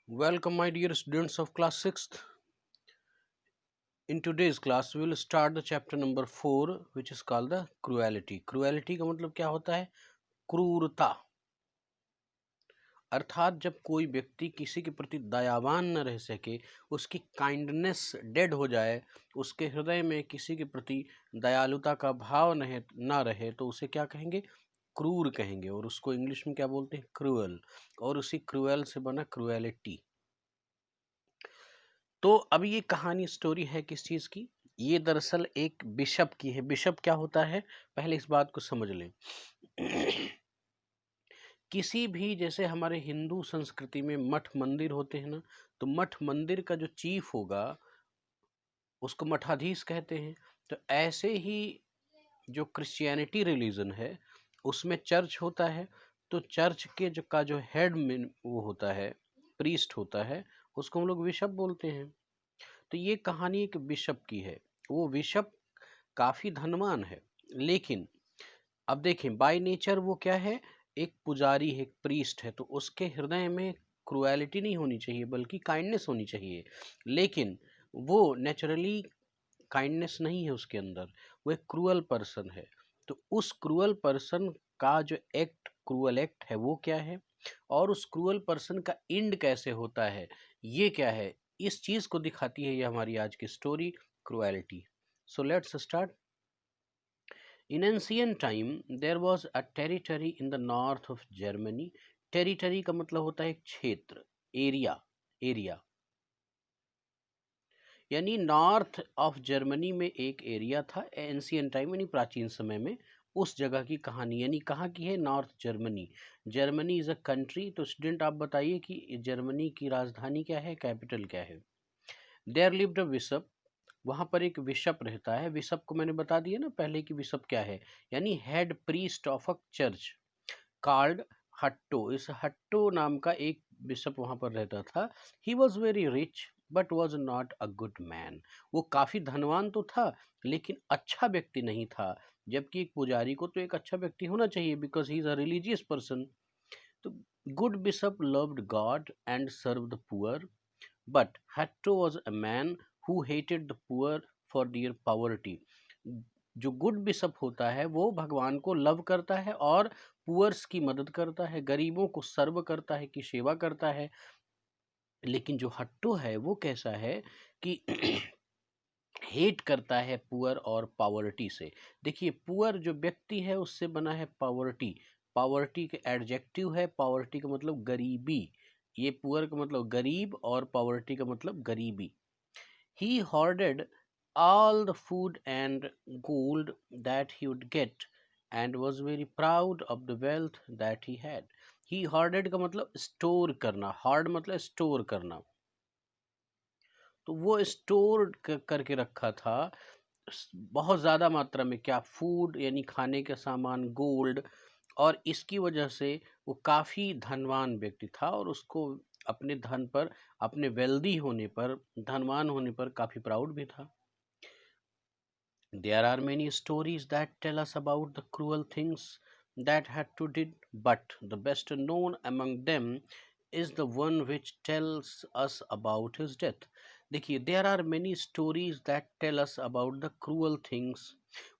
Welcome, my dear students of class 6th. In today's class, we will start the chapter number 4, which is called the cruelty. Cruelty का मतलब क्या होता है? क्रूरता। अर्थात जब कोई व्यक्ति किसी के प्रति दयावान न रह सके, उसकी काइंडनेस डेड हो जाए, उसके हृदय में किसी के प्रति दयालुता का भाव न रहे, तो उसे क्या कहेंगे? क्रूर कहेंगे। और उसको इंग्लिश में क्या बोलते हैं? क्रूअल। और उसी क्रूअल से बना क्रुएलिटी। तो अब ये कहानी स्टोरी है किस चीज़ की? ये दरअसल एक बिशप की है। बिशप क्या होता है? पहले इस बात को समझ लें। किसी भी जैसे हमारे हिंदू संस्कृति में मठ मंदिर होते हैं ना, तो मठ मंदिर का जो चीफ होगा उसको मठाधीश कहते हैं। तो ऐसे ही जो क्रिश्चियनिटी रिलीजन है उसमें चर्च होता है। तो चर्च के जो हेड में वो होता है, प्रीस्ट होता है, उसको हम लोग बिशप बोलते हैं। तो ये कहानी एक बिशप की है। वो बिशप काफी धनवान है, लेकिन अब देखें बाय नेचर वो क्या है? एक पुजारी है, एक प्रीस्ट है। तो उसके हृदय में क्रुएलिटी नहीं होनी चाहिए, बल्कि काइंडनेस होनी चाहिए। लेकिन वो नेचुरली काइंडनेस नहीं है उसके अंदर, वो एक क्रूअल पर्सन है। तो उस क्रूअल पर्सन का जो एक्ट, क्रूअल एक्ट है, वो क्या है? और उस क्रूअल पर्सन का एंड कैसे होता है, ये क्या है? इस चीज को दिखाती है ये हमारी आज की story, cruelty. So let's start. In ancient time, there was a territory in the north of Germany. Territory का मतलब होता है क्षेत्र, एरिया, एरिया। यानी नॉर्थ ऑफ जर्मनी में एक एरिया था एंशियंट टाइम, यानी प्राचीन समय में। उस जगह की कहानी, यानी कहाँ की है? North Germany. Germany is a country. तो स्टूडेंट आप बताइए कि जर्मनी की राजधानी क्या है, कैपिटल क्या है? There lived a bishop. वहां पर एक बिशप रहता है। बिशप को मैंने बता दिया ना पहले कि बिशप क्या है, यानी head priest of a church called Hatto. इस हट्टो नाम का एक बिशप वहां पर रहता था। He was very rich but was not a good man. वो काफी धनवान तो था, लेकिन अच्छा व्यक्ति नहीं था। जबकि एक पुजारी को तो एक अच्छा व्यक्ति होना चाहिए, because he is a religious person. तो good bishop loved God and serve the poor, but Hatto was a man who hated the poor for their poverty. जो गुड बिशप होता है वो भगवान को लव करता है और पुअर्स की मदद करता है, गरीबों को सर्व करता है, की सेवा करता है। लेकिन जो हट्टू है वो कैसा है कि हेट करता है पुअर और पावर्टी से। देखिए, पुअर जो व्यक्ति है उससे बना है पावर्टी। पावर्टी के एडजेक्टिव है, पावर्टी का मतलब गरीबी। ये पुअर का मतलब गरीब और पावर्टी का मतलब गरीबी। He hoarded all the food and gold that he would get and was very proud of the wealth that he had. He hoarded का मतलब स्टोर करना, hoard मतलब स्टोर करना। तो वो स्टोर करके रखा था बहुत ज़्यादा मात्रा में, क्या? फूड यानी खाने के सामान, गोल्ड। और इसकी वजह से वो काफ़ी धनवान व्यक्ति था और उसको अपने धन पर, अपने वेल्दी होने पर, धनवान होने पर काफ़ी प्राउड भी था। There are many stories that tell us about the cruel things that Hattu did, but the best known among them is the one which tells us about his death. देखिए, there are many stories that tell us about the cruel things.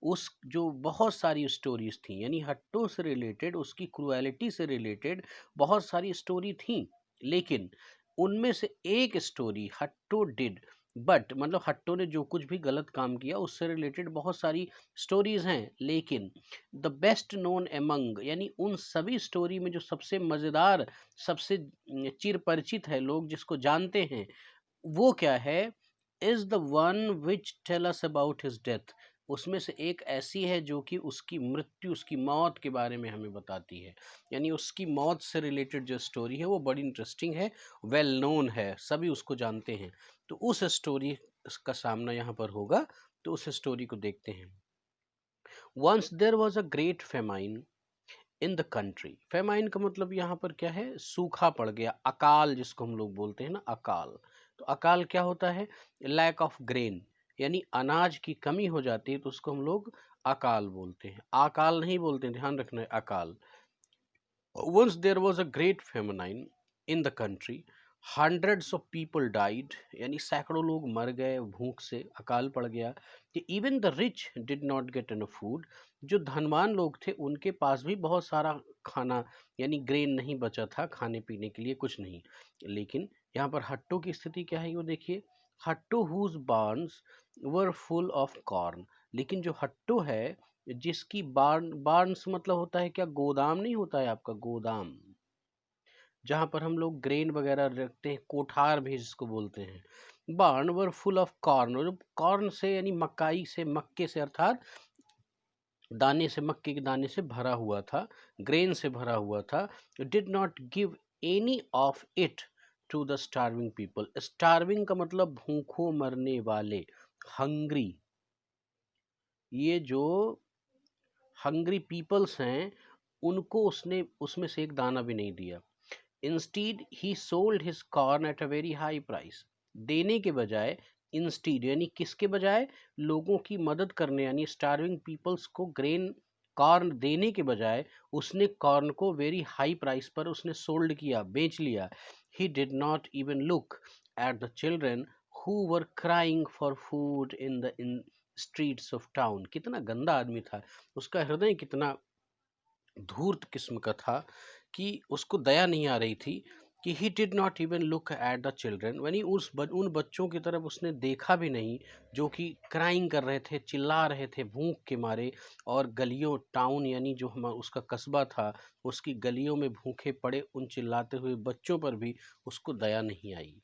उस जो बहुत सारी stories थी, यानी हट्टो से related, उसकी cruelty से रिलेटेड बहुत सारी स्टोरी थी। लेकिन उनमें से एक स्टोरी हट्टो डिड, बट मतलब हट्टो ने जो कुछ भी गलत काम किया उससे रिलेटेड बहुत सारी स्टोरीज हैं। लेकिन द बेस्ट नोन एमंग, यानी उन सभी स्टोरी में जो सबसे मज़ेदार, सबसे चिर परिचित है, लोग जिसको जानते हैं, वो क्या है? Is the one which tell us about his death. उसमें से एक ऐसी है जो कि उसकी मृत्यु, उसकी मौत के बारे में हमें बताती है। यानी उसकी मौत से रिलेटेड जो स्टोरी है वो बड़ी इंटरेस्टिंग है, वेल नोन है, सभी उसको जानते हैं। तो उस स्टोरी का सामना यहाँ पर होगा, तो उस स्टोरी को देखते हैं। Once there was a great famine in the country. Famine का मतलब यहाँ पर क्या है? सूखा पड़ गया, अकाल जिसको हम लोग बोलते हैं ना, अकाल। तो अकाल क्या होता है? लैक ऑफ ग्रेन, यानी अनाज की कमी हो जाती है तो उसको हम लोग अकाल बोलते हैं, अकाल नहीं बोलते हैं, ध्यान रखना है, अकाल। Once there was a great famine in the country, hundreds of people died, यानी सैकड़ों लोग मर गए भूख से, अकाल पड़ गया। कि even the rich did not get enough food, जो धनवान लोग थे उनके पास भी बहुत सारा खाना यानी ग्रेन नहीं बचा था खाने पीने के लिए, कुछ नहीं। लेकिन यहाँ पर हट्टो की स्थिति क्या है वो देखिए, Hatto whose barns were full of corn, लेकिन जो हट्टो है जिसकी बार्न्स मतलब होता है क्या, गोदाम नहीं होता है आपका, गोदाम जहाँ पर हम लोग ग्रेन वगैरह रखते हैं, कोठार भी जिसको बोलते हैं। बार्न वर फुल ऑफ कॉर्न, और कॉर्न से यानी मकाई से, मक्के से अर्थात दाने से, मक्के के दाने से भरा हुआ था, ग्रेन से भरा हुआ था। Did not give any of it to the starving people. Starving का मतलब भूखों मरने वाले, हंग्री। ये जो हंग्री पीपल्स हैं उनको उसने उसमें से एक दाना भी नहीं दिया। Instead he sold his corn at a very high price, देने के बजाय, इंस्टीड यानी किसके बजाय, लोगों की मदद करने यानी स्टार्विंग पीपल्स को ग्रेन कॉर्न देने के बजाय उसने कॉर्न को वेरी हाई प्राइस पर उसने सोल्ड किया, बेच लिया। He did not even look at the children who were crying for food in streets of town. कितना गंदा आदमी था, उसका हृदय कितना धूर्त किस्म का था कि उसको दया नहीं आ रही थी। कि he did not even look at the children, यानी उन बच्चों की तरफ उसने देखा भी नहीं जो कि क्राइंग कर रहे थे, चिल्ला रहे थे भूख के मारे। और गलियों, टाउन यानी जो हम उसका कस्बा था, उसकी गलियों में भूखे पड़े उन चिल्लाते हुए बच्चों पर भी उसको दया नहीं आई।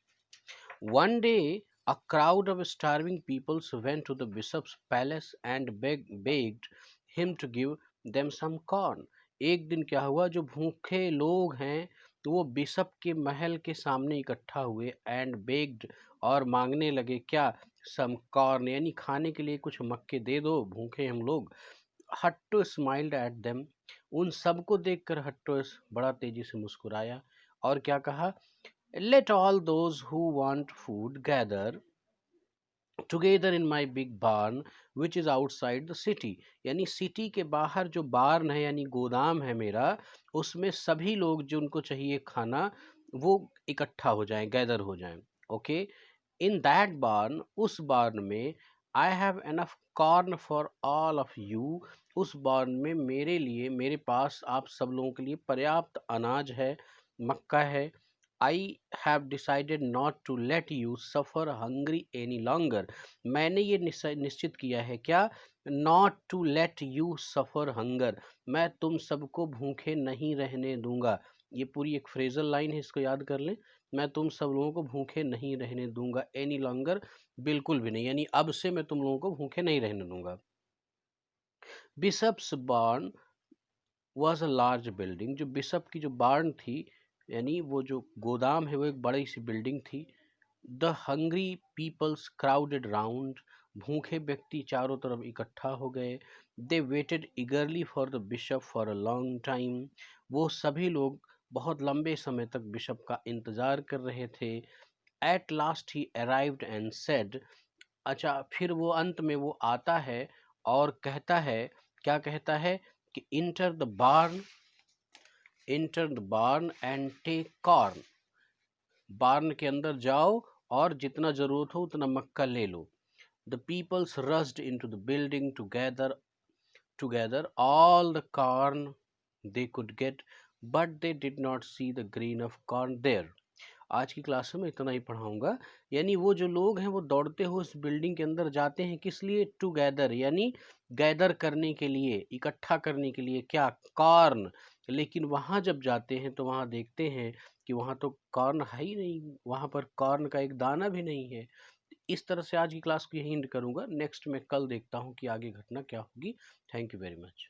One day, a crowd of starving peoples went to the bishop's palace and begged him to give them some corn. एक दिन क्या हुआ, जो भूखे लोग हैं तो वो बिशप के महल के सामने इकट्ठा हुए, एंड बेग्ड और मांगने लगे क्या, सम कॉर्न यानी खाने के लिए कुछ मक्के दे दो, भूखे हम लोग। हट्टो स्माइल्ड एट देम, उन सबको देखकर हट्टो बड़ा तेजी से मुस्कुराया और क्या कहा, let all those who want food gather together in my big barn which is outside the city। यानी सिटी के बाहर जो बार्न है यानी गोदाम है मेरा, उसमें सभी लोग जिनको चाहिए खाना वो इकट्ठा हो जाएं, गैदर हो जाएं। ओके, इन दैट बार्न, उस बार्न में, I have enough corn for all of you, उस बार्न में मेरे लिए, मेरे पास आप सब लोगों के लिए पर्याप्त अनाज है, मक्का है। I have decided not to let you suffer hungry any longer, मैंने ये निश्चित किया है क्या, not to let you suffer hunger, मैं तुम सबको भूखे नहीं रहने दूंगा। ये पूरी एक फ्रेजल लाइन है, इसको याद कर लें, मैं तुम सब लोगों को भूखे नहीं रहने दूंगा, एनी लॉन्गर बिल्कुल भी नहीं, यानी अब से मैं तुम लोगों को भूखे नहीं रहने दूंगा। Bishop's barn was a large building, जो बिशप की जो बार्न थी यानी वो जो गोदाम है वो एक बड़ी सी बिल्डिंग थी। The hungry peoples crowded round, भूखे व्यक्ति चारों तरफ इकट्ठा हो गए। They waited eagerly for the bishop for a long time, वो सभी लोग बहुत लंबे समय तक बिशप का इंतजार कर रहे थे। At last he arrived and said, अच्छा फिर वो अंत में वो आता है और कहता है, क्या कहता है कि enter the barn and take corn, barn के अंदर जाओ और जितना जरूरत हो उतना मक्का ले लो। The peoples rushed into the building together all the corn they could get, but they did not see the grain of corn there। आज की क्लास में इतना ही पढ़ाऊंगा। यानी वो जो लोग हैं वो दौड़ते हुए उस बिल्डिंग के अंदर जाते हैं, किस लिए, टुगेदर यानी गैदर करने के लिए, इकट्ठा करने के लिए, क्या, कॉर्न। लेकिन वहां जब जाते हैं तो वहां देखते हैं कि वहां तो कॉर्न है ही नहीं, वहां पर कॉर्न का एक दाना भी नहीं है। इस तरह से आज की क्लास को यही एंड करूंगा, नेक्स्ट मैं कल देखता हूँ कि आगे घटना क्या होगी। Thank you very much.